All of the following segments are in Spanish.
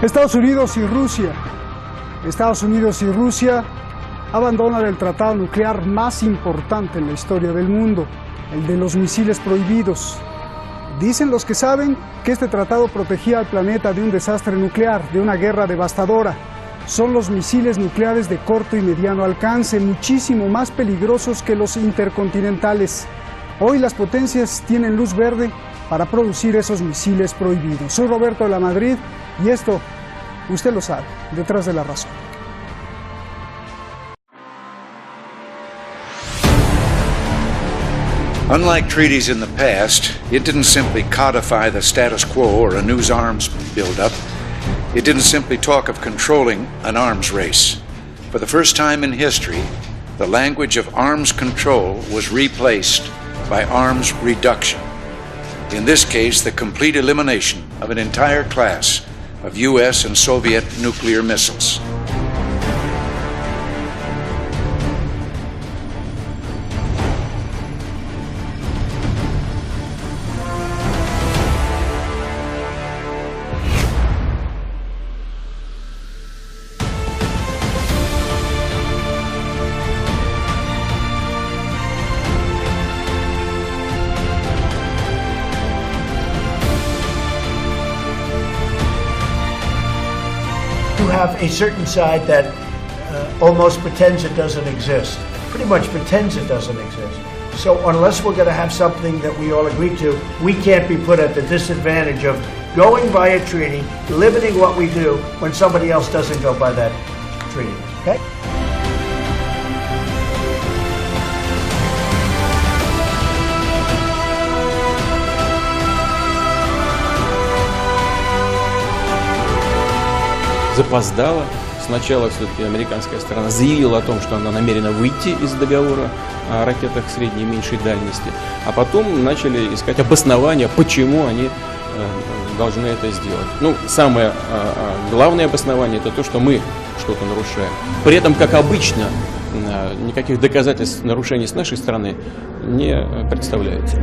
Estados Unidos y Rusia. Estados Unidos y Rusia abandonan el tratado nuclear más importante en la historia del mundo, el de los misiles prohibidos. Dicen los que saben que este tratado protegía al planeta de un desastre nuclear, de una guerra devastadora. Son los misiles nucleares de corto y mediano alcance, muchísimo más peligrosos que los intercontinentales. Hoy las potencias tienen luz verde para producir esos misiles prohibidos. Soy Roberto de la Madrid y esto, usted lo sabe, Detrás de la Razón. Unlike treaties in the past, it didn't simply codify the status quo or a new arms buildup. It didn't simply talk of controlling an arms race. For the first time in history, the language of arms control was replaced by arms reduction. In this case, the complete elimination of an entire class of US and Soviet nuclear missiles. Have a certain side that almost pretends it doesn't exist, pretty much pretends it doesn't exist. So unless we're going to have something that we all agree to, we can't be put at the disadvantage of going by a treaty, limiting what we do when somebody else doesn't go by that treaty, okay? Запоздала. Сначала все-таки американская сторона заявила о том, что она намерена выйти из договора о ракетах средней и меньшей дальности, а потом начали искать обоснования, почему они должны это сделать. Ну, самое главное обоснование – это то, что мы что-то нарушаем. При этом, как обычно, никаких доказательств нарушений с нашей стороны не представляется.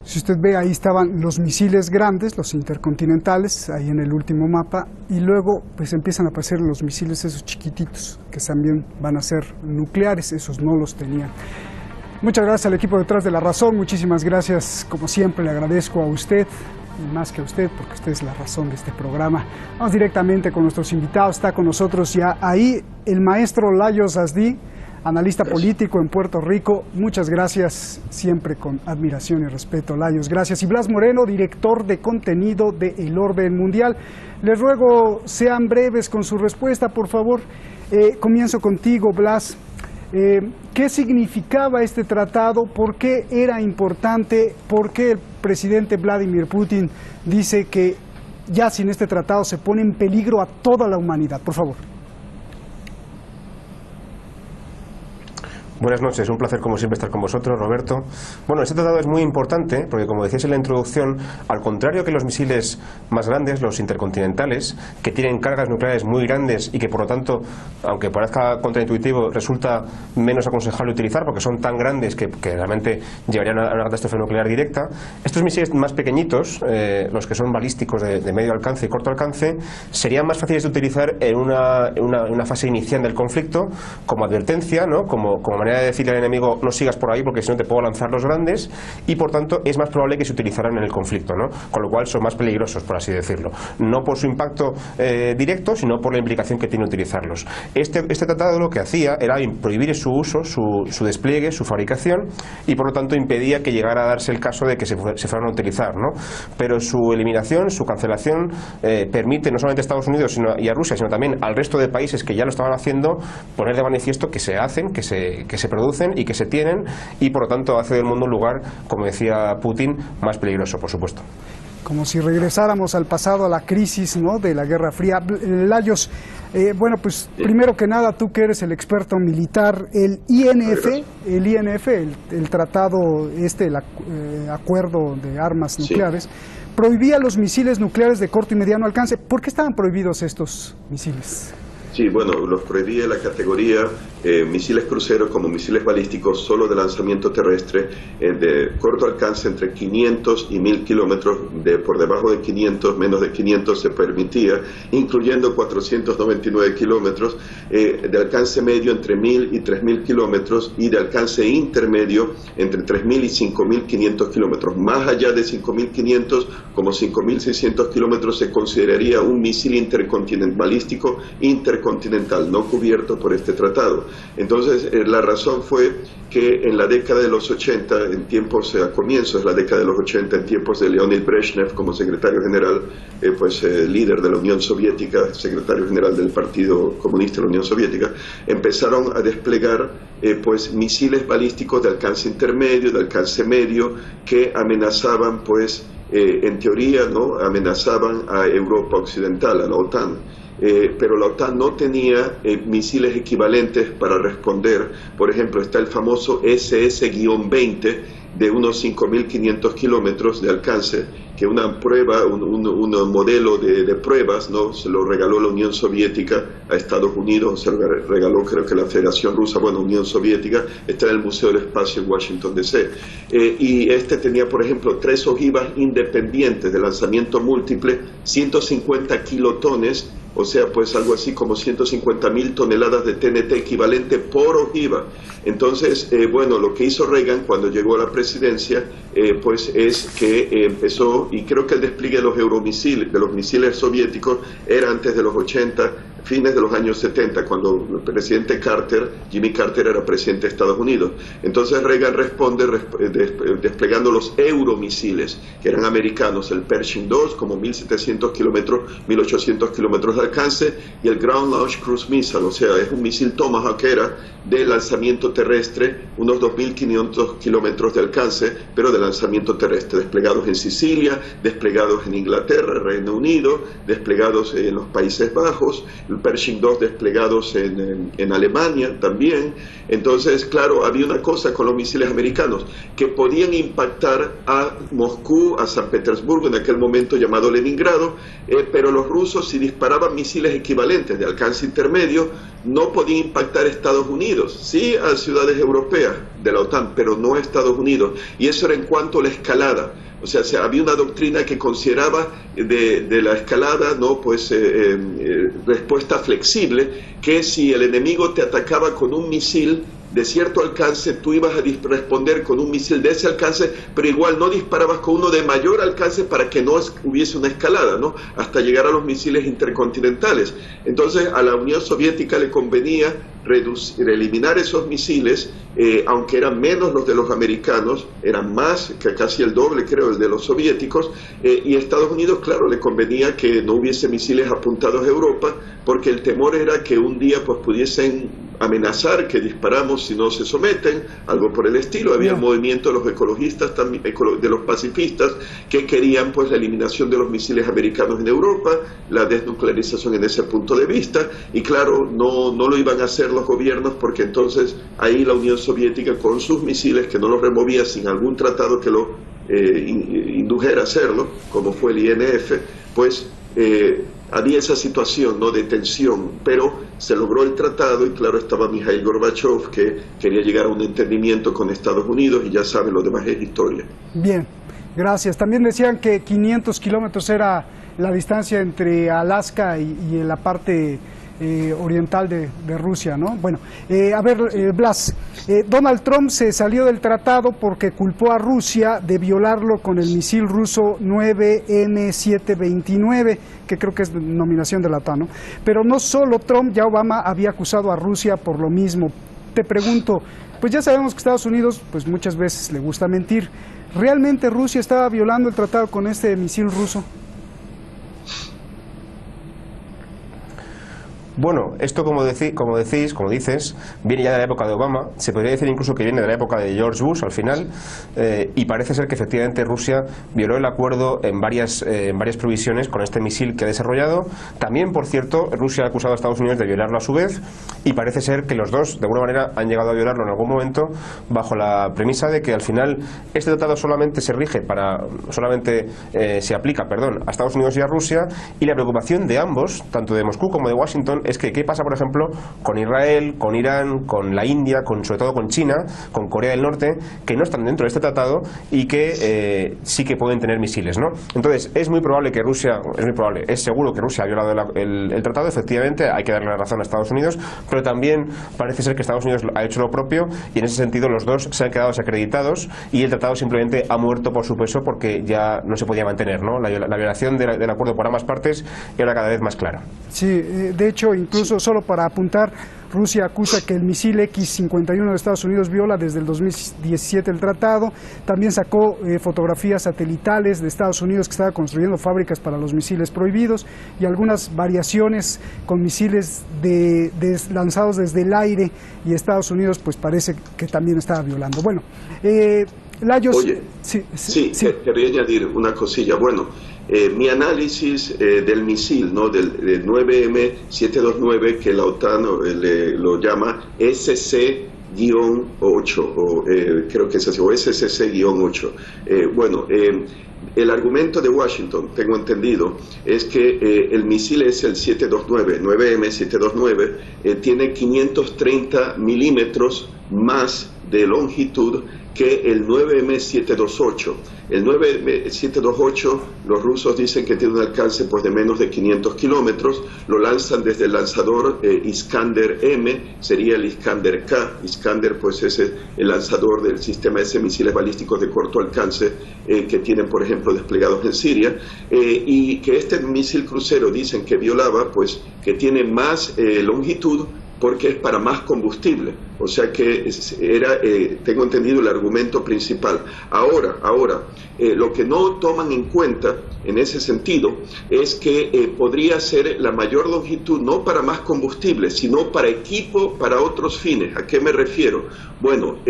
Si usted ve, ahí estaban los misiles grandes, los intercontinentales, ahí en el último mapa, y luego pues empiezan a aparecer los misiles esos chiquititos, que también van a ser nucleares, esos no los tenían. Muchas gracias al equipo Detrás de la Razón, muchísimas gracias, como siempre le agradezco a usted, y más que a usted, porque usted es la razón de este programa. Vamos directamente con nuestros invitados, está con nosotros ya ahí el maestro Lajos Azdi, analista político en Puerto Rico. Muchas gracias, siempre con admiración y respeto, Lajos. Gracias. Y Blas Moreno, director de contenido de El Orden Mundial. Les ruego sean breves con su respuesta, por favor. Comienzo contigo, Blas. ¿Qué significaba este tratado? ¿Por qué era importante? ¿Por qué el presidente Vladimir Putin dice que ya sin este tratado se pone en peligro a toda la humanidad? Por favor. Buenas noches, un placer como siempre estar con vosotros, Roberto. Bueno, este tratado es muy importante porque, como decías en la introducción, al contrario que los misiles más grandes, los intercontinentales, que tienen cargas nucleares muy grandes y que por lo tanto, aunque parezca contraintuitivo, resulta menos aconsejable utilizar porque son tan grandes que realmente llevarían a una catástrofe nuclear directa, estos misiles más pequeñitos, los que son balísticos de medio alcance y corto alcance, serían más fáciles de utilizar en una fase inicial del conflicto como advertencia, ¿no? como manera manera de decirle al enemigo no sigas por ahí porque si no te puedo lanzar los grandes, y por tanto es más probable que se utilizaran en el conflicto, ¿no? Con lo cual son más peligrosos, por así decirlo, no por su impacto directo, sino por la implicación que tiene utilizarlos. Este tratado lo que hacía era prohibir su uso, su despliegue, su fabricación, y por lo tanto impedía que llegara a darse el caso de que se fueran a utilizar, ¿no? Pero su eliminación, su cancelación, permite no solamente a Estados Unidos y a Rusia, sino también al resto de países que ya lo estaban haciendo, poner de manifiesto que se hacen, que se producen y que se tienen, y por lo tanto hace del mundo un lugar, como decía Putin, más peligroso, por supuesto. Como si regresáramos al pasado, a la crisis, ¿no?, de la Guerra Fría. Lajos, bueno, pues primero que nada, tú que eres el experto militar, el INF, el tratado, el acuerdo de armas nucleares, prohibía los misiles nucleares de corto y mediano alcance. ¿Por qué estaban prohibidos estos misiles? Sí, bueno, los prohibía la categoría misiles cruceros como misiles balísticos solo de lanzamiento terrestre de corto alcance entre 500 y 1000 kilómetros, por debajo de 500, menos de 500 se permitía, incluyendo 499 kilómetros, de alcance medio entre 1000 y 3000 kilómetros y de alcance intermedio entre 3000 y 5500 kilómetros. Más allá de 5500, como 5600 kilómetros, se consideraría un misil balístico intercontinental, no cubierto por este tratado. Entonces, la razón fue que en la década de los 80, a comienzos de la década de los 80, en tiempos de Leonid Brezhnev como secretario general, líder de la Unión Soviética, secretario general del Partido Comunista de la Unión Soviética, empezaron a desplegar misiles balísticos de alcance intermedio, de alcance medio, que amenazaban, en teoría, ¿no?, amenazaban a Europa Occidental, a la OTAN. Pero la OTAN no tenía misiles equivalentes para responder. Por ejemplo, está el famoso SS-20 de unos 5500 kilómetros de alcance, que una prueba, un modelo de pruebas, ¿no?, se lo regaló la Unión Soviética a Estados Unidos, se lo regaló creo que la Federación Rusa, Unión Soviética, está en el Museo del Espacio en Washington DC. Y este tenía, por ejemplo, 3 ojivas independientes de lanzamiento múltiple, 150 kilotones, o sea, algo así como 150.000 toneladas de TNT equivalente por ojiva. Entonces, lo que hizo Reagan cuando llegó a la presidencia, es que empezó, y creo que el despliegue de los misiles soviéticos era antes de los 80, fines de los años 70, cuando el presidente Jimmy Carter, era presidente de Estados Unidos. Entonces Reagan responde desplegando los euromisiles, que eran americanos, el Pershing 2, como 1700 kilómetros, 1800 kilómetros de alcance, y el Ground Launch Cruise Missile, o sea, es un misil Tomahawk, de lanzamiento terrestre, unos 2500 kilómetros de alcance, pero de lanzamiento terrestre, desplegados en Sicilia, desplegados en Inglaterra, Reino Unido, desplegados en los Países Bajos, el Pershing 2 desplegados en Alemania también. Entonces, claro, había una cosa con los misiles americanos, que podían impactar a Moscú, a San Petersburgo, en aquel momento llamado Leningrado, pero los rusos, si disparaban misiles equivalentes de alcance intermedio, no podían impactar a Estados Unidos, sí a ciudades europeas de la OTAN, pero no a Estados Unidos. Y eso era en cuanto a la escalada. O sea, había una doctrina que consideraba de la escalada, ¿no?, respuesta flexible, que si el enemigo te atacaba con un misil de cierto alcance, tú ibas a responder con un misil de ese alcance, pero igual no disparabas con uno de mayor alcance para que no hubiese una escalada, ¿no?, hasta llegar a los misiles intercontinentales. Entonces a la Unión Soviética le convenía eliminar esos misiles, aunque eran menos los de los americanos, eran más, que casi el doble creo el de los soviéticos, y a Estados Unidos, claro, le convenía que no hubiese misiles apuntados a Europa, porque el temor era que un día pudiesen amenazar que disparamos si no se someten, algo por el estilo. Había un movimiento de los ecologistas, también, de los pacifistas, que querían la eliminación de los misiles americanos en Europa, la desnuclearización en ese punto de vista, y claro, no lo iban a hacer los gobiernos, porque entonces ahí la Unión Soviética, con sus misiles, que no los removía sin algún tratado que lo indujera a hacerlo, como fue el INF, había esa situación, ¿no?, de tensión, pero se logró el tratado, y claro, estaba Mikhail Gorbachev, que quería llegar a un entendimiento con Estados Unidos, y ya saben, lo demás es historia. Bien, gracias. También decían que 500 kilómetros era la distancia entre Alaska y la parte oriental de Rusia, ¿no? Bueno, a ver, Blas, Donald Trump se salió del tratado porque culpó a Rusia de violarlo con el misil ruso 9M729, que creo que es denominación de la OTAN, ¿no? Pero no solo Trump, ya Obama había acusado a Rusia por lo mismo. Te pregunto, pues ya sabemos que Estados Unidos pues muchas veces le gusta mentir. ¿Realmente Rusia estaba violando el tratado con este misil ruso? Bueno, esto como dices, viene ya de la época de Obama, se podría decir incluso que viene de la época de George Bush al final, y parece ser que efectivamente Rusia violó el acuerdo en varias provisiones con este misil que ha desarrollado. También, por cierto, Rusia ha acusado a Estados Unidos de violarlo a su vez, y parece ser que los dos, de alguna manera, han llegado a violarlo en algún momento, bajo la premisa de que al final este tratado solamente se aplica a Estados Unidos y a Rusia, y la preocupación de ambos, tanto de Moscú como de Washington, es que qué pasa, por ejemplo, con Israel, con Irán, con la India, sobre todo con China, con Corea del Norte, que no están dentro de este tratado y que sí que pueden tener misiles, ¿no? Entonces, es seguro que Rusia ha violado el tratado, efectivamente, hay que darle la razón a Estados Unidos, pero también parece ser que Estados Unidos ha hecho lo propio, y en ese sentido los dos se han quedado desacreditados, y el tratado simplemente ha muerto por su peso porque ya no se podía mantener, ¿no? La violación del acuerdo por ambas partes era cada vez más clara. Sí, de hecho, incluso solo para apuntar, Rusia acusa que el misil X-51 de Estados Unidos viola desde el 2017 el tratado. También sacó fotografías satelitales de Estados Unidos, que estaba construyendo fábricas para los misiles prohibidos, y algunas variaciones con misiles lanzados desde el aire, y Estados Unidos pues parece que también estaba violando. Bueno, Lajos... Oye, sí, quería añadir una cosilla. Bueno, mi análisis del misil, ¿no? del 9M729, que la OTAN lo llama SC-8, creo que es así, o SCC-8. El argumento de Washington, tengo entendido, es que el misil es el 9M729, tiene 530 milímetros más de longitud que el 9M728. El 9M728, los rusos dicen que tiene un alcance pues, de menos de 500 kilómetros, lo lanzan desde el lanzador Iskander-M, sería el Iskander-K. Iskander pues es el lanzador del sistema de misiles balísticos de corto alcance que tienen, por ejemplo, desplegados en Siria, y que este misil crucero dicen que violaba, pues que tiene más longitud, porque es para más combustible, o sea que era, tengo entendido, el argumento principal. Ahora, lo que no toman en cuenta en ese sentido es que podría ser la mayor longitud no para más combustible, sino para equipo para otros fines. ¿A qué me refiero? Bueno,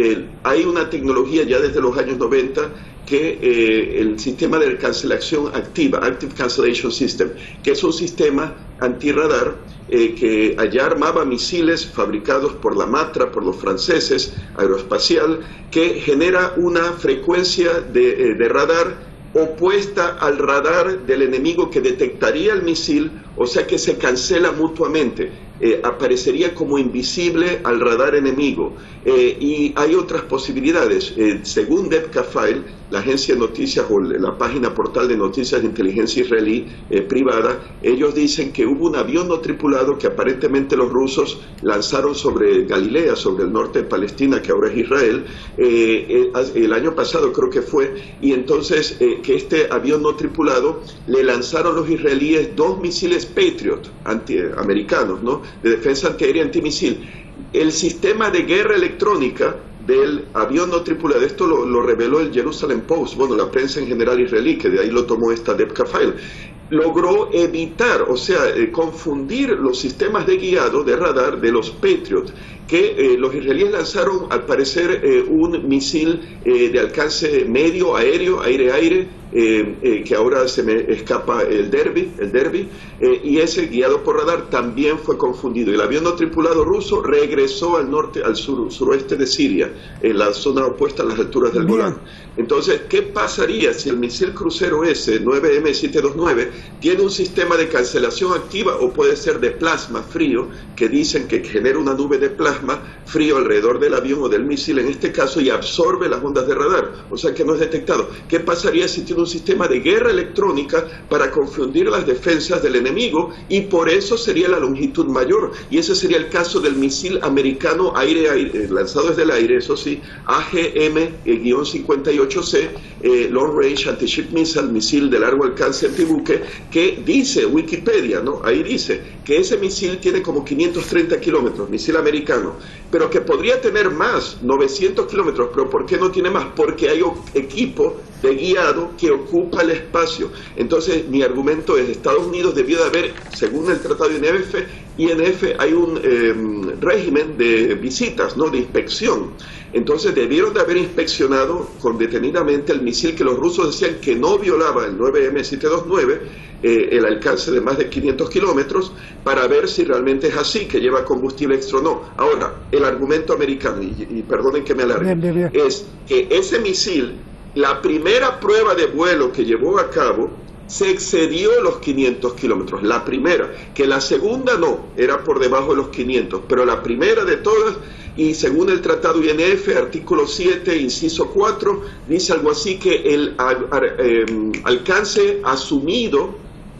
hay una tecnología ya desde los años 90 que el sistema de cancelación activa, Active Cancellation System, que es un sistema antirradar que allá armaba misiles fabricados por la Matra, por los franceses, aeroespacial, que genera una frecuencia de radar opuesta al radar del enemigo que detectaría el misil, o sea que se cancela mutuamente, aparecería como invisible al radar enemigo. Y hay otras posibilidades. Según Debka-File, la agencia de noticias o la página portal de noticias de inteligencia israelí privada, ellos dicen que hubo un avión no tripulado que aparentemente los rusos lanzaron sobre Galilea, sobre el norte de Palestina, que ahora es Israel, el año pasado creo que fue, y entonces que este avión no tripulado le lanzaron los israelíes 2 misiles Patriot americanos, ¿no? De defensa antiaérea antimisil. El sistema de guerra electrónica del avión no tripulado, esto lo reveló el Jerusalem Post, bueno, la prensa en general israelí, que de ahí lo tomó esta Debka-File, logró evitar, o sea, confundir los sistemas de guiado de radar de los Patriot, que los israelíes lanzaron al parecer un misil de alcance medio, aéreo, aire-aire, que ahora se me escapa el Derby, y ese guiado por radar también fue confundido. El avión no tripulado ruso regresó al norte, al suroeste de Siria, en la zona opuesta a las alturas del Golán. Entonces, ¿qué pasaría si el misil crucero ese, 9M729, tiene un sistema de cancelación activa o puede ser de plasma frío, que dicen que genera una nube de plasma plasma frío alrededor del avión o del misil en este caso y absorbe las ondas de radar, o sea que no es detectado. ¿Qué pasaría si tiene un sistema de guerra electrónica para confundir las defensas del enemigo? Y por eso sería la longitud mayor, y ese sería el caso del misil americano aire-aire, lanzado desde el aire, eso sí, AGM-58C, Long Range Anti-Ship Missile, misil de largo alcance antibuque, que dice Wikipedia, ¿no? Ahí dice que ese misil tiene como 530 kilómetros, misil americano, pero que podría tener más, 900 kilómetros, pero ¿por qué no tiene más? Porque hay equipo de guiado que ocupa el espacio. Entonces mi argumento es, Estados Unidos debió de haber, según el tratado INF, hay un régimen de visitas, ¿no?, de inspección. Entonces debieron de haber inspeccionado detenidamente el misil que los rusos decían que no violaba el 9M729, el alcance de más de 500 kilómetros, para ver si realmente es así, que lleva combustible extra o no. Ahora, el argumento americano, y perdonen que me alargue, es que ese misil, la primera prueba de vuelo que llevó a cabo, se excedió los 500 kilómetros, la primera, que la segunda no, era por debajo de los 500, pero la primera de todas, y según el tratado INF, artículo 7, inciso 4, dice algo así que el alcance asumido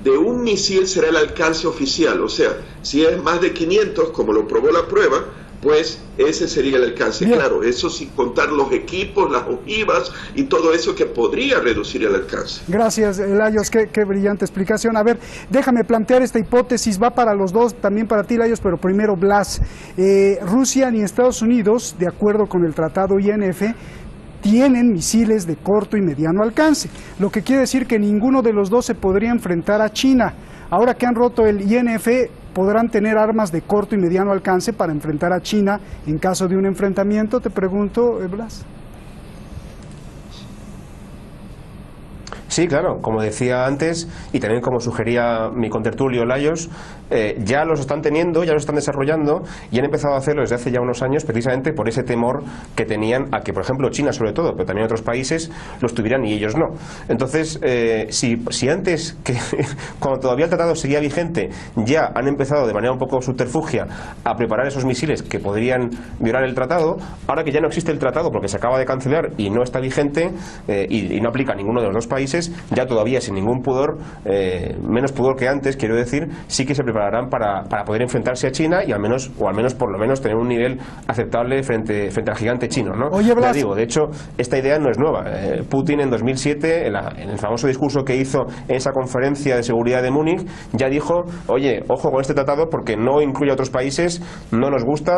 de un misil será el alcance oficial, o sea, si es más de 500, como lo probó la prueba, pues ese sería el alcance. Bien. Claro, eso sin contar los equipos, las ojivas y todo eso que podría reducir el alcance. Gracias, Lajos, qué brillante explicación. A ver, déjame plantear esta hipótesis, va para los dos, también para ti, Lajos, pero primero Blas. Rusia ni Estados Unidos, de acuerdo con el tratado INF, tienen misiles de corto y mediano alcance, lo que quiere decir que ninguno de los dos se podría enfrentar a China. Ahora que han roto el INF, podrán tener armas de corto y mediano alcance para enfrentar a China en caso de un enfrentamiento. Te pregunto, Blas. Sí, claro, como decía antes, y también como sugería mi contertulio Lajos, ya los están teniendo, ya los están desarrollando, y han empezado a hacerlo desde hace ya unos años, precisamente por ese temor que tenían a que, por ejemplo, China sobre todo, pero también otros países, los tuvieran y ellos no. Entonces, si antes, que cuando todavía el tratado seguía vigente, ya han empezado de manera un poco subterfugia a preparar esos misiles que podrían violar el tratado, ahora que ya no existe el tratado porque se acaba de cancelar y no está vigente, y no aplica a ninguno de los dos países, ya todavía sin ningún pudor, menos pudor que antes, quiero decir, sí que se prepararán para poder enfrentarse a China y al menos por lo menos tener un nivel aceptable frente al gigante chino, ¿no? Oye, Blas, ya digo, de hecho, esta idea no es nueva. Putin en 2007, en el famoso discurso que hizo en esa conferencia de seguridad de Múnich, ya dijo, oye, ojo con este tratado porque no incluye a otros países, no nos gusta,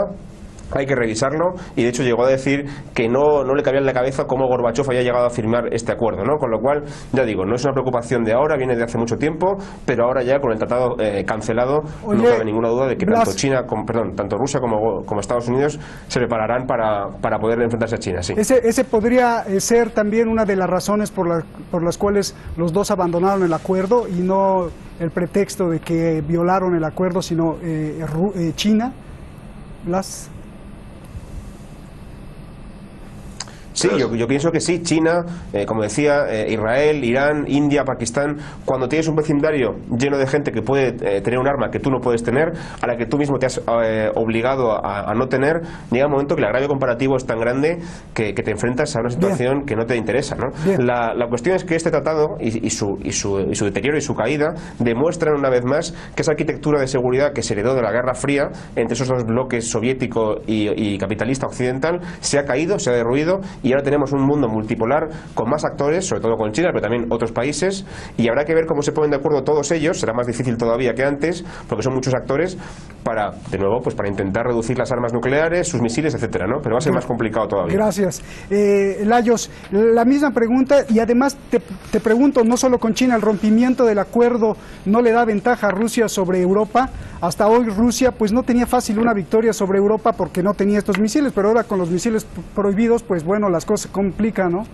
hay que revisarlo, y de hecho llegó a decir que no le cabía en la cabeza cómo Gorbachev había llegado a firmar este acuerdo, ¿no? Con lo cual, ya digo, no es una preocupación de ahora, viene de hace mucho tiempo, pero ahora ya con el tratado cancelado, no cabe ninguna duda de que tanto Rusia como Estados Unidos se prepararán para poder enfrentarse a China, sí. Ese podría ser también una de las razones por las cuales los dos abandonaron el acuerdo, y no el pretexto de que violaron el acuerdo, sino China. Blas. Sí, yo pienso que sí. China, como decía, Israel, Irán, India, Pakistán, cuando tienes un vecindario lleno de gente que puede tener un arma que tú no puedes tener, a la que tú mismo te has obligado a no tener, llega un momento que el agravio comparativo es tan grande que te enfrentas a una situación Bien. Que no te interesa, ¿no? La cuestión es que este tratado y su deterioro y su caída demuestran una vez más que esa arquitectura de seguridad que se heredó de la Guerra Fría entre esos dos bloques soviético y capitalista occidental se ha caído, se ha derruido, y ahora tenemos un mundo multipolar con más actores, sobre todo con China, pero también otros países, y habrá que ver cómo se ponen de acuerdo todos ellos. Será más difícil todavía que antes, porque son muchos actores, para intentar reducir las armas nucleares, sus misiles, etcétera, ¿no? Pero va a ser más complicado todavía. Gracias. Lajos, la misma pregunta, y además te pregunto, no solo con China, el rompimiento del acuerdo no le da ventaja a Rusia sobre Europa. Hasta hoy Rusia pues no tenía fácil una victoria sobre Europa porque no tenía estos misiles, pero ahora con los misiles prohibidos, pues bueno, las cosas se complican, ¿no?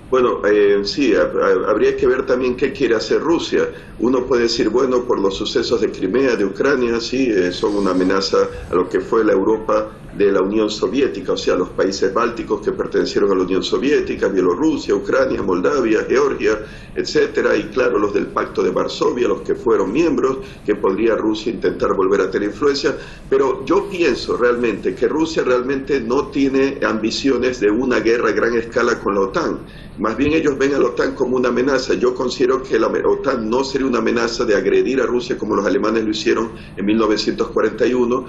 Bueno, sí, habría que ver también qué quiere hacer Rusia. Uno puede decir, bueno, por los sucesos de Crimea, de Ucrania, sí, son una amenaza a lo que fue la Europa de la Unión Soviética, o sea, los países bálticos que pertenecieron a la Unión Soviética, Bielorrusia, Ucrania, Moldavia, Georgia, etcétera, y claro, los del Pacto de Varsovia, los que fueron miembros, que podría Rusia intentar volver a tener influencia, pero yo pienso realmente que Rusia realmente no tiene ambiciones de una guerra a gran escala con la OTAN. Más bien ellos ven a la OTAN como una amenaza. Yo considero que la OTAN no sería una amenaza de agredir a Rusia como los alemanes lo hicieron en 1941,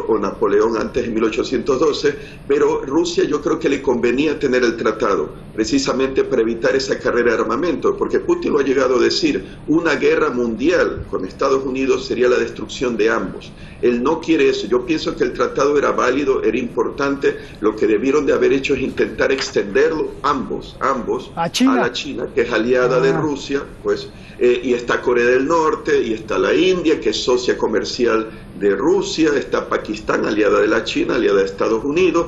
o Napoleón antes en 1812, pero Rusia yo creo que le convenía tener el tratado, precisamente para evitar esa carrera de armamento, porque Putin lo ha llegado a decir, una guerra mundial con Estados Unidos sería la destrucción de ambos. Él no quiere eso. Yo pienso que el tratado era válido, era importante. Lo que debieron de haber hecho es intentar extenderlo ambos a la China, que es aliada de Rusia, pues, y está Corea del Norte, y está la India, que es socia comercial de Rusia, está Pakistán, aliada de la China, aliada de Estados Unidos.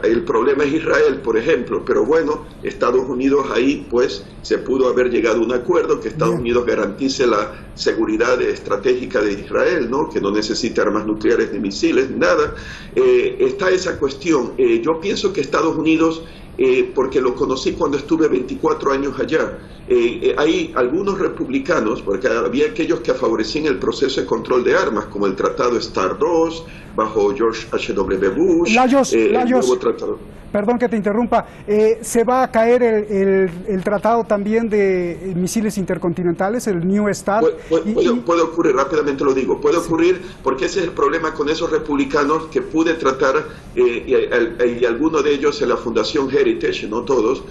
El problema es Israel, por ejemplo, pero bueno, Estados Unidos ahí pues se pudo haber llegado a un acuerdo que Estados Unidos garantice la seguridad estratégica de Israel, ¿no? Que no necesite armas nucleares ni misiles, nada. Está esa cuestión. Yo pienso que Estados Unidos, porque lo conocí cuando estuve 24 años allá, hay algunos republicanos, porque había aquellos que favorecían el proceso de control de armas, como el Tratado START-2, bajo George H.W. Bush, el nuevo tratado. Perdón que te interrumpa, ¿se va a caer el tratado también de misiles intercontinentales, el New START? Puede ocurrir, rápidamente lo digo, puede ocurrir porque ese es el problema con esos republicanos que pude tratar, y algunos de ellos en la Fundación Heritage, no todos,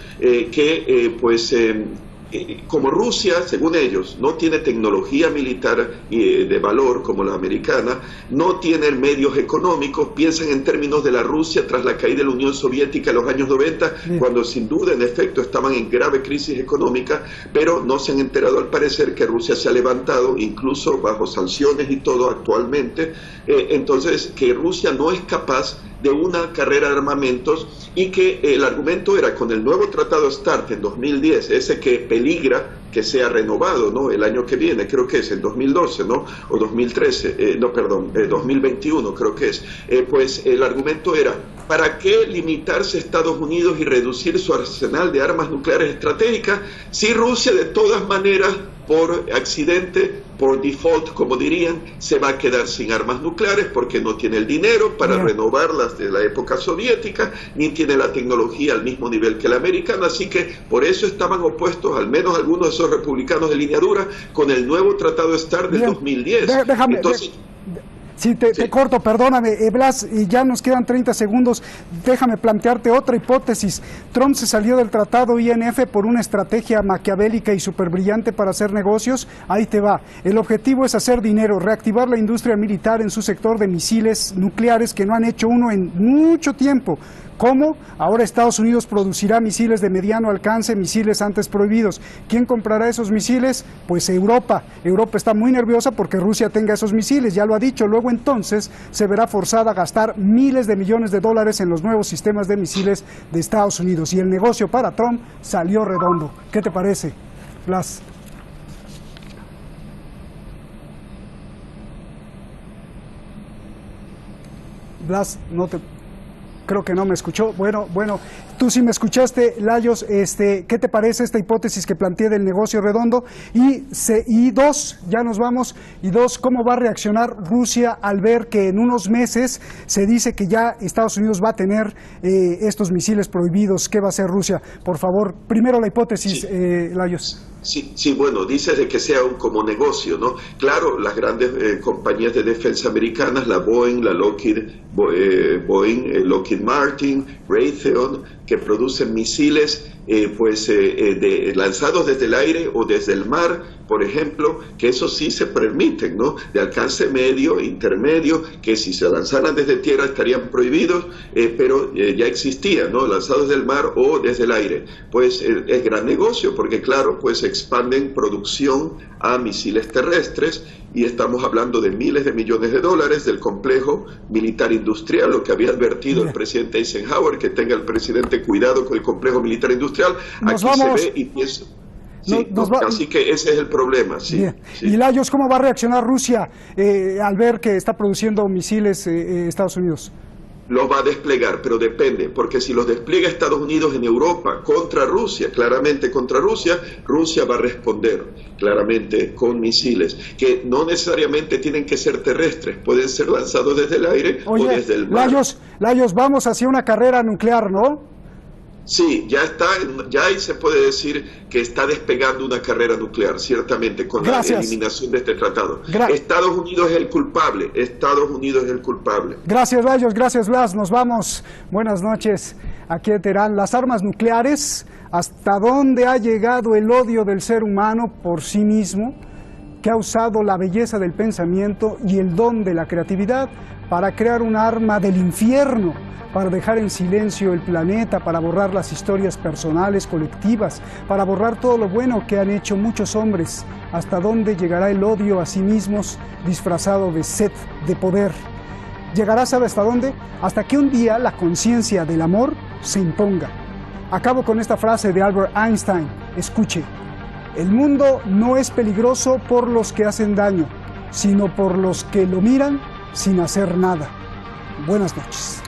como Rusia, según ellos, no tiene tecnología militar de valor como la americana, no tiene medios económicos, piensan en términos de la Rusia tras la caída de la Unión Soviética en los años 90, cuando sin duda, en efecto, estaban en grave crisis económica, pero no se han enterado al parecer que Rusia se ha levantado, incluso bajo sanciones y todo actualmente, entonces que Rusia no es capaz de una carrera de armamentos, y que el argumento era con el nuevo tratado START en 2010, ese que peligra que sea renovado, ¿no? El año que viene, creo que es el 2012, ¿no? O 2013, 2021 creo que es. Pues el argumento era, ¿para qué limitarse a Estados Unidos y reducir su arsenal de armas nucleares estratégicas si Rusia de todas maneras, por accidente, por default, como dirían, se va a quedar sin armas nucleares porque no tiene el dinero para renovarlas de la época soviética, ni tiene la tecnología al mismo nivel que la americana? Así que por eso estaban opuestos, al menos algunos de esos republicanos de línea dura, con el nuevo tratado START del 2010. Sí, te corto, perdóname, Blas, y ya nos quedan 30 segundos, déjame plantearte otra hipótesis. Trump se salió del tratado INF por una estrategia maquiavélica y súper brillante para hacer negocios. Ahí te va. El objetivo es hacer dinero, reactivar la industria militar en su sector de misiles nucleares, que no han hecho uno en mucho tiempo. ¿Cómo? Ahora Estados Unidos producirá misiles de mediano alcance, misiles antes prohibidos. ¿Quién comprará esos misiles? Pues Europa. Europa está muy nerviosa porque Rusia tenga esos misiles, ya lo ha dicho. Luego entonces se verá forzada a gastar miles de millones de dólares en los nuevos sistemas de misiles de Estados Unidos. Y el negocio para Trump salió redondo. ¿Qué te parece, Blas? Blas, creo que no me escuchó. Bueno, tú sí me escuchaste, Layos. ¿Qué te parece esta hipótesis que planteé del negocio redondo? Y dos, ya nos vamos. Y dos, ¿cómo va a reaccionar Rusia al ver que en unos meses se dice que ya Estados Unidos va a tener estos misiles prohibidos? ¿Qué va a hacer Rusia? Por favor, primero la hipótesis, Layos. Sí, bueno, dices de que sea como negocio, ¿no? Claro, las grandes compañías de defensa americanas, la Boeing, la Lockheed Martin, Raytheon, que producen misiles lanzados desde el aire o desde el mar, por ejemplo, que eso sí se permiten, ¿no? De alcance medio, intermedio, que si se lanzaran desde tierra estarían prohibidos, pero ya existían, ¿no? Lanzados del mar o desde el aire. Pues es gran negocio porque, claro, pues expanden producción a misiles terrestres, y estamos hablando de miles de millones de dólares del complejo militar industrial, lo que había advertido el presidente Eisenhower, que tenga el presidente cuidado con el complejo militar industrial. Aquí se ve y piensa. Así que ese es el problema. Sí. Y Layos, ¿cómo va a reaccionar Rusia al ver que está produciendo misiles Estados Unidos? los va a desplegar, pero depende, porque si los despliega Estados Unidos en Europa contra Rusia, claramente contra Rusia, Rusia va a responder claramente con misiles, que no necesariamente tienen que ser terrestres, pueden ser lanzados desde el aire o desde el mar. Layos, vamos hacia una carrera nuclear, ¿no? Sí, ya ahí se puede decir que está despegando una carrera nuclear, ciertamente, con la eliminación de este tratado. Estados Unidos es el culpable, Estados Unidos es el culpable. Gracias, Layos, gracias, Blas, nos vamos. Buenas noches, aquí en Teherán. Las armas nucleares, ¿hasta dónde ha llegado el odio del ser humano por sí mismo, que ha usado la belleza del pensamiento y el don de la creatividad para crear un arma del infierno, para dejar en silencio el planeta, para borrar las historias personales, colectivas, para borrar todo lo bueno que han hecho muchos hombres? ¿Hasta dónde llegará el odio a sí mismos disfrazado de sed de poder? Llegará, ¿sabe hasta dónde? Hasta que un día la conciencia del amor se imponga. Acabo con esta frase de Albert Einstein. Escuche: el mundo no es peligroso por los que hacen daño, sino por los que lo miran sin hacer nada. Buenas noches.